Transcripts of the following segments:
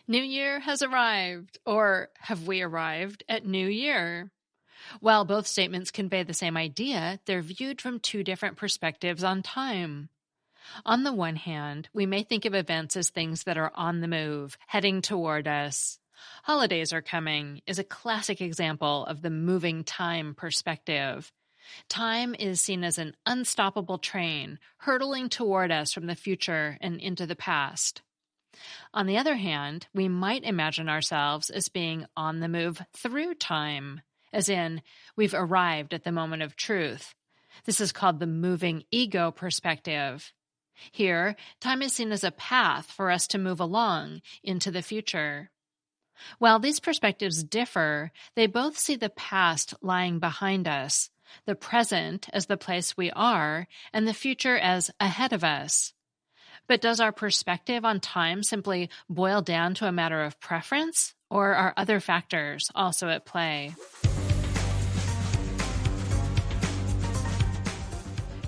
New Year has arrived, or have we arrived at New Year? While both statements convey the same idea, they're viewed from two different perspectives on time. On the one hand, we may think of events as things that are on the move, heading toward us. Holidays are coming is a classic example of the moving time perspective. Time is seen as an unstoppable train, hurtling toward us from the future and into the past. On the other hand, we might imagine ourselves as being on the move through time, as in, we've arrived at the moment of truth. This is called the moving ego perspective. Here, time is seen as a path for us to move along into the future. While these perspectives differ, they both see the past lying behind us, the present as the place we are, and the future as ahead of us. But does our perspective on time simply boil down to a matter of preference, or are other factors also at play?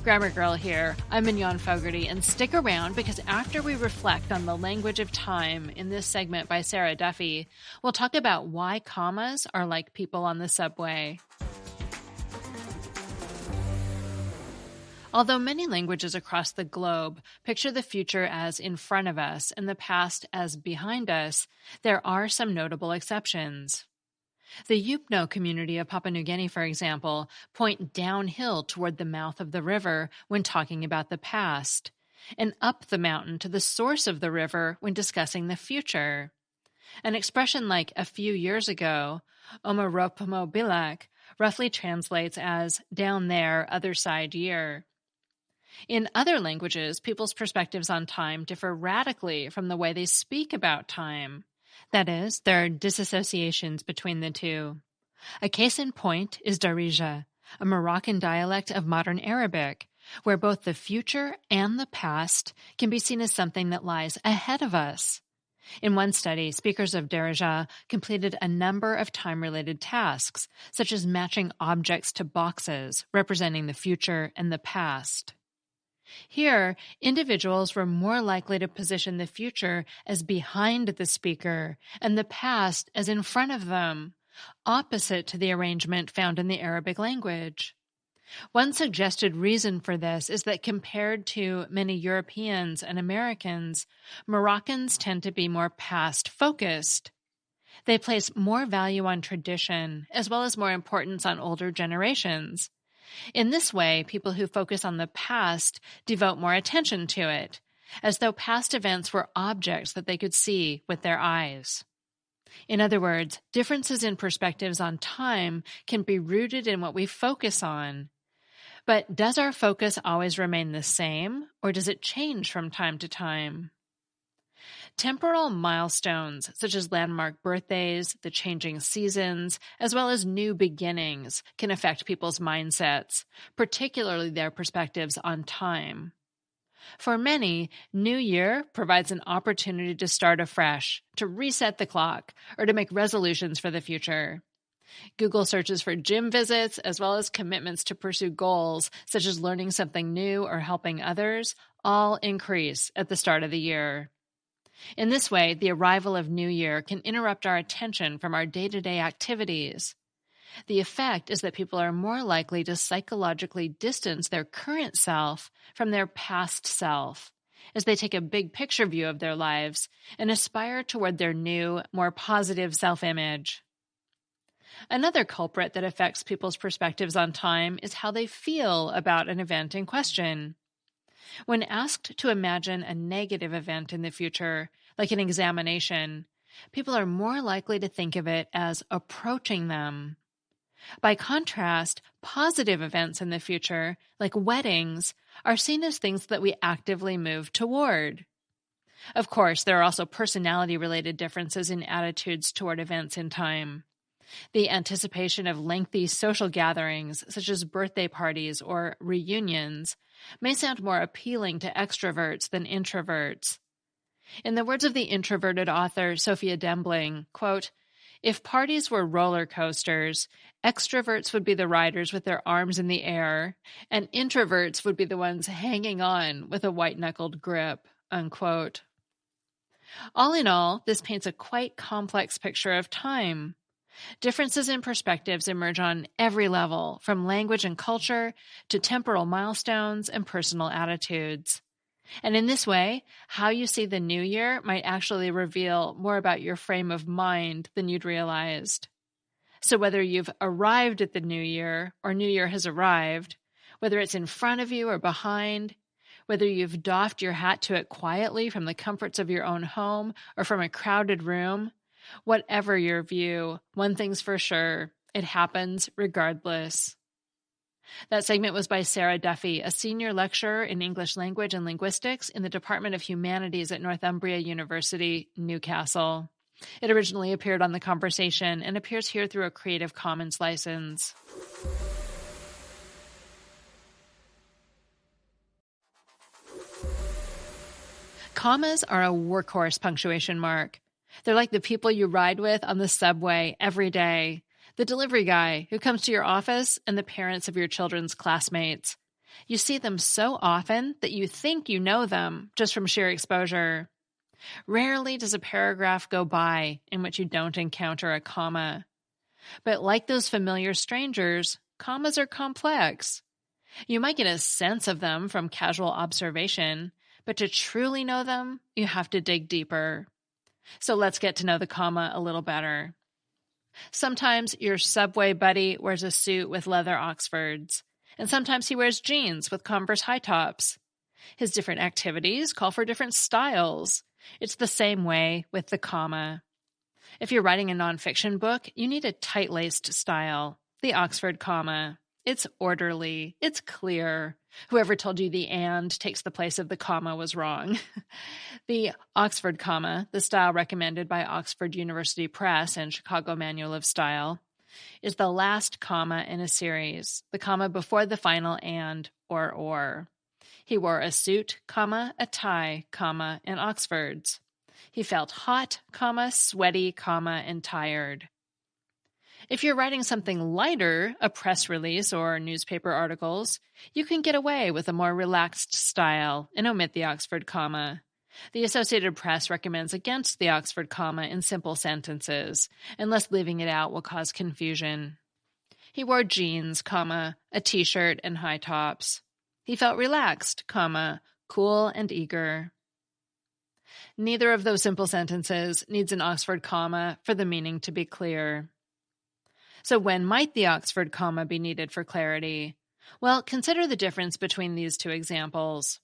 Grammar Girl here. I'm Mignon Fogarty, and stick around because after we reflect on the language of time in this segment by Sarah Duffy, we'll talk about why commas are like people on the subway. Although many languages across the globe picture the future as in front of us and the past as behind us, there are some notable exceptions. The Yupno community of Papua New Guinea, for example, point downhill toward the mouth of the river when talking about the past, and up the mountain to the source of the river when discussing the future. An expression like a few years ago, Omaropomo Bilak, roughly translates as down there, other side year. In other languages, people's perspectives on time differ radically from the way they speak about time. That is, there are disassociations between the two. A case in point is Darija, a Moroccan dialect of modern Arabic, where both the future and the past can be seen as something that lies ahead of us. In one study, speakers of Darija completed a number of time-related tasks, such as matching objects to boxes, representing the future and the past. Here, individuals were more likely to position the future as behind the speaker and the past as in front of them, opposite to the arrangement found in the Arabic language. One suggested reason for this is that compared to many Europeans and Americans, Moroccans tend to be more past-focused. They place more value on tradition, as well as more importance on older generations. In this way, people who focus on the past devote more attention to it, as though past events were objects that they could see with their eyes. In other words, differences in perspectives on time can be rooted in what we focus on. But does our focus always remain the same, or does it change from time to time? Temporal milestones, such as landmark birthdays, the changing seasons, as well as new beginnings, can affect people's mindsets, particularly their perspectives on time. For many, New Year provides an opportunity to start afresh, to reset the clock, or to make resolutions for the future. Google searches for gym visits, as well as commitments to pursue goals, such as learning something new or helping others, all increase at the start of the year. In this way, the arrival of New Year can interrupt our attention from our day-to-day activities. The effect is that people are more likely to psychologically distance their current self from their past self, as they take a big picture view of their lives and aspire toward their new, more positive self-image. Another culprit that affects people's perspectives on time is how they feel about an event in question. When asked to imagine a negative event in the future, like an examination, people are more likely to think of it as approaching them. By contrast, positive events in the future, like weddings, are seen as things that we actively move toward. Of course, there are also personality-related differences in attitudes toward events in time. The anticipation of lengthy social gatherings, such as birthday parties or reunions, may sound more appealing to extroverts than introverts. In the words of the introverted author Sophia Dembling, quote, "If parties were roller coasters, extroverts would be the riders with their arms in the air, and introverts would be the ones hanging on with a white-knuckled grip," unquote. All in all, this paints a quite complex picture of time. Differences in perspectives emerge on every level, from language and culture to temporal milestones and personal attitudes. And in this way, how you see the new year might actually reveal more about your frame of mind than you'd realized. So whether you've arrived at the new year or new year has arrived, whether it's in front of you or behind, whether you've doffed your hat to it quietly from the comforts of your own home or from a crowded room, whatever your view, one thing's for sure, it happens regardless. That segment was by Sarah Duffy, a senior lecturer in English language and linguistics in the Department of Humanities at Northumbria University, Newcastle. It originally appeared on The Conversation and appears here through a Creative Commons license. Commas are a workhorse punctuation mark. They're like the people you ride with on the subway every day, the delivery guy who comes to your office, and the parents of your children's classmates. You see them so often that you think you know them just from sheer exposure. Rarely does a paragraph go by in which you don't encounter a comma. But like those familiar strangers, commas are complex. You might get a sense of them from casual observation, but to truly know them, you have to dig deeper. So let's get to know the comma a little better. Sometimes your subway buddy wears a suit with leather Oxfords, and sometimes he wears jeans with Converse high tops. His different activities call for different styles. It's the same way with the comma. If you're writing a nonfiction book, you need a tight-laced style, the Oxford comma. It's orderly. It's clear. Whoever told you the and takes the place of the comma was wrong. The Oxford comma, the style recommended by Oxford University Press and Chicago Manual of Style, is the last comma in a series, the comma before the final and or. He wore a suit, comma, a tie, comma, and Oxfords. He felt hot, comma, sweaty, comma, and tired. If you're writing something lighter, a press release or newspaper articles, you can get away with a more relaxed style and omit the Oxford comma. The Associated Press recommends against the Oxford comma in simple sentences, unless leaving it out will cause confusion. He wore jeans, comma, a t-shirt, and high tops. He felt relaxed, comma, cool and eager. Neither of those simple sentences needs an Oxford comma for the meaning to be clear. So when might the Oxford comma be needed for clarity? Well, consider the difference between these two examples.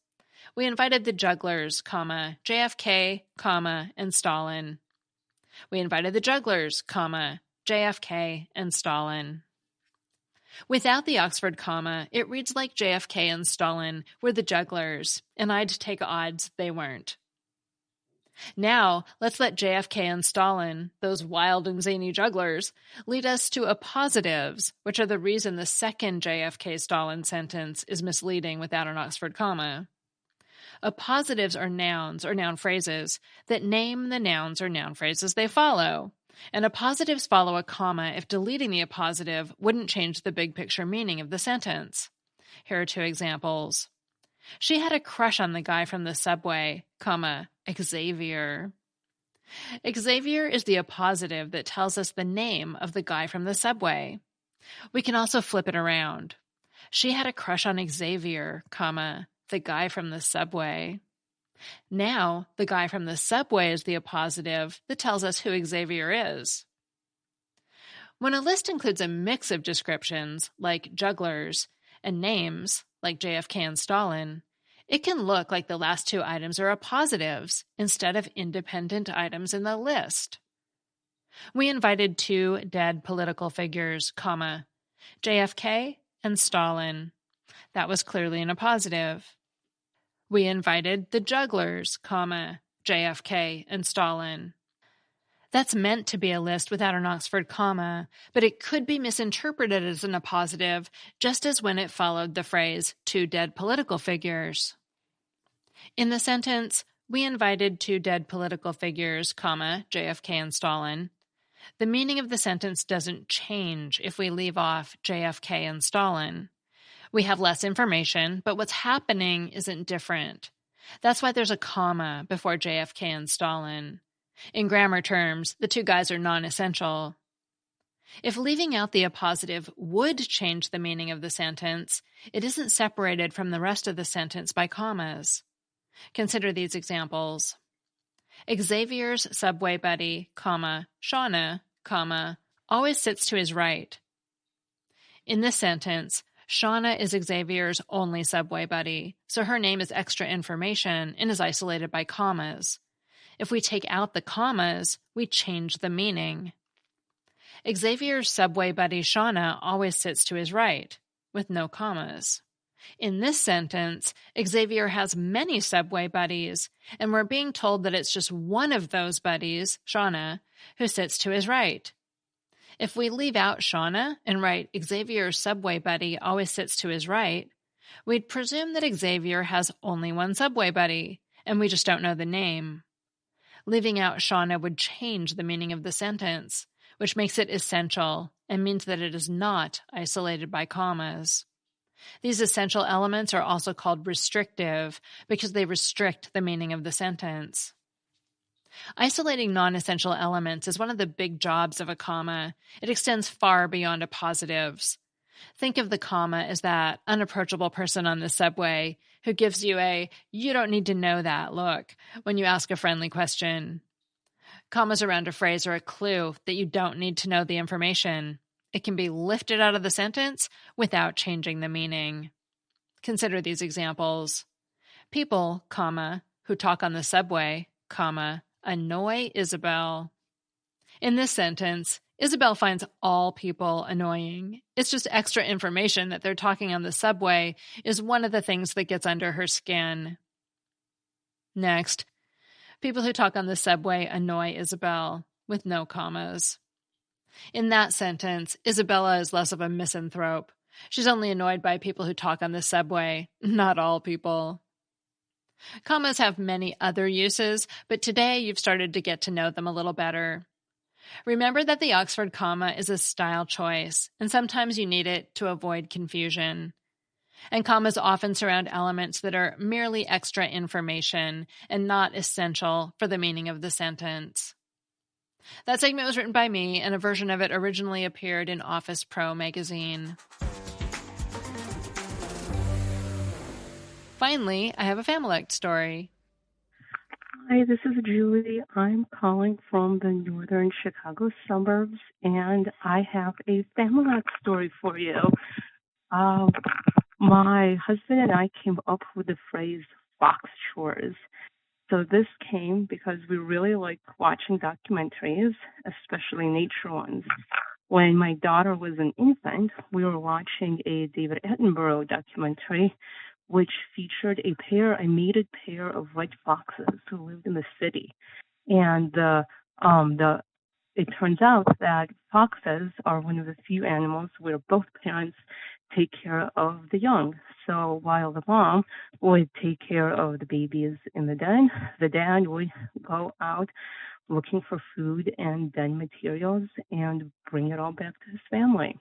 We invited the jugglers, comma, JFK, comma, and Stalin. We invited the jugglers, comma, JFK, and Stalin. Without the Oxford comma, it reads like JFK and Stalin were the jugglers, and I'd take odds they weren't. Now, let's let JFK and Stalin, those wild and zany jugglers, lead us to appositives, which are the reason the second JFK-Stalin sentence is misleading without an Oxford comma. Appositives are nouns or noun phrases that name the nouns or noun phrases they follow. And appositives follow a comma if deleting the appositive wouldn't change the big picture meaning of the sentence. Here are two examples. She had a crush on the guy from the subway, comma, Xavier. Xavier is the appositive that tells us the name of the guy from the subway. We can also flip it around. She had a crush on Xavier, comma, the guy from the subway. Now, the guy from the subway is the appositive that tells us who Xavier is. When a list includes a mix of descriptions, like jugglers, and names, like JFK and Stalin, it can look like the last two items are appositives instead of independent items in the list. We invited two dead political figures, comma, JFK and Stalin. That was clearly an appositive. We invited the jugglers, comma, JFK and Stalin. That's meant to be a list without an Oxford comma, but it could be misinterpreted as an appositive, just as when it followed the phrase, two dead political figures. In the sentence, we invited two dead political figures, comma, JFK and Stalin, the meaning of the sentence doesn't change if we leave off JFK and Stalin. We have less information, but what's happening isn't different. That's why there's a comma before JFK and Stalin. In grammar terms, the two guys are non-essential. If leaving out the appositive would change the meaning of the sentence, it isn't separated from the rest of the sentence by commas. Consider these examples. Xavier's subway buddy, Shauna, always sits to his right. In this sentence, Shauna is Xavier's only subway buddy, so her name is extra information and is isolated by commas. If we take out the commas, we change the meaning. Xavier's subway buddy Shauna always sits to his right, with no commas. In this sentence, Xavier has many subway buddies, and we're being told that it's just one of those buddies, Shauna, who sits to his right. If we leave out Shauna and write Xavier's subway buddy always sits to his right, we'd presume that Xavier has only one subway buddy, and we just don't know the name. Leaving out Shauna would change the meaning of the sentence, which makes it essential and means that it is not isolated by commas. These essential elements are also called restrictive because they restrict the meaning of the sentence. Isolating non-essential elements is one of the big jobs of a comma. It extends far beyond appositives. Think of the comma as that unapproachable person on the subway who gives you a "you don't need to know that" look when you ask a friendly question. Commas around a phrase are a clue that you don't need to know the information. It can be lifted out of the sentence without changing the meaning. Consider these examples. People, who talk on the subway, annoy Isabel. In this sentence, Isabel finds all people annoying. It's just extra information that they're talking on the subway is one of the things that gets under her skin. Next, people who talk on the subway annoy Isabel, with no commas. In that sentence, Isabella is less of a misanthrope. She's only annoyed by people who talk on the subway, not all people. Commas have many other uses, but today you've started to get to know them a little better. Remember that the Oxford comma is a style choice, and sometimes you need it to avoid confusion. And commas often surround elements that are merely extra information and not essential for the meaning of the sentence. That segment was written by me, and a version of it originally appeared in Office Pro magazine. Finally, I have a Familect story. Hi, this is Julie. I'm calling from the northern Chicago suburbs, and I have a Familect story for you. My husband and I came up with the phrase fox chores. So this came because we really like watching documentaries, especially nature ones. When my daughter was an infant, we were watching a David Attenborough documentary, which featured a mated pair of white foxes who lived in the city. And it turns out that foxes are one of the few animals where both parents take care of the young. So while the mom would take care of the babies in the den, the dad would go out looking for food and den materials and bring it all back to his family.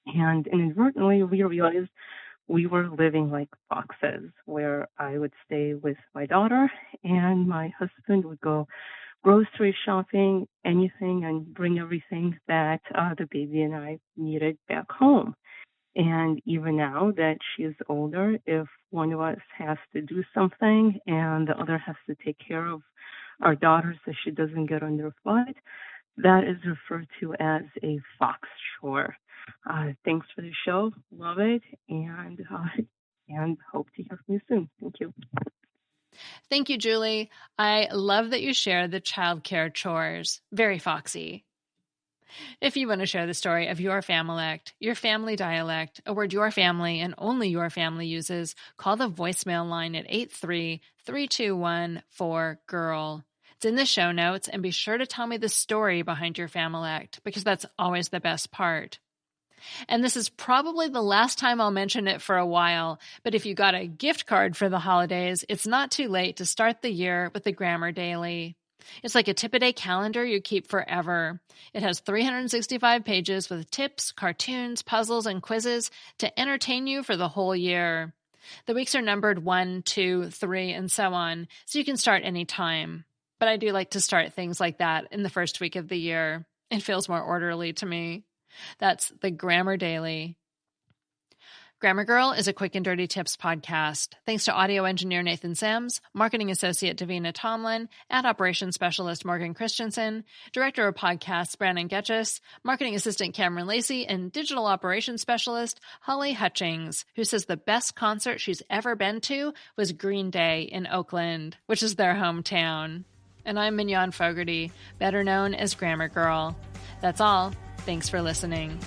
And inadvertently, we realized we were living like foxes, where I would stay with my daughter and my husband would go grocery shopping, anything, and bring everything that the baby and I needed back home. And even now that she's older, if one of us has to do something and the other has to take care of our daughter so she doesn't get underfoot, that is referred to as a fox chore. Thanks for the show. Love it. And hope to hear from you soon. Thank you. Thank you, Julie. I love that you share the childcare chores. Very foxy. If you want to share the story of your Familect, your family dialect, a word your family and only your family uses, call the voicemail line at 833-214-GIRL. It's in the show notes, and be sure to tell me the story behind your Familect, because that's always the best part. And this is probably the last time I'll mention it for a while, but if you got a gift card for the holidays, it's not too late to start the year with the Grammar Daily. It's like a tip-a-day calendar you keep forever. It has 365 pages with tips, cartoons, puzzles, and quizzes to entertain you for the whole year. The weeks are numbered 1, 2, 3, and so on, so you can start any time. But I do like to start things like that in the first week of the year. It feels more orderly to me. That's the Grammar Daily. Grammar Girl is a quick and dirty tips podcast. Thanks to audio engineer Nathan Semes, marketing associate Davina Tomlin, ad operations specialist Morgan Christianson, director of podcasts Brannan Goetschius, marketing assistant Cameron Lacey, and digital operations specialist Holly Hutchings, who says the best concert she's ever been to was Green Day in Oakland, which is their hometown. And I'm Mignon Fogarty, better known as Grammar Girl. That's all. Thanks for listening.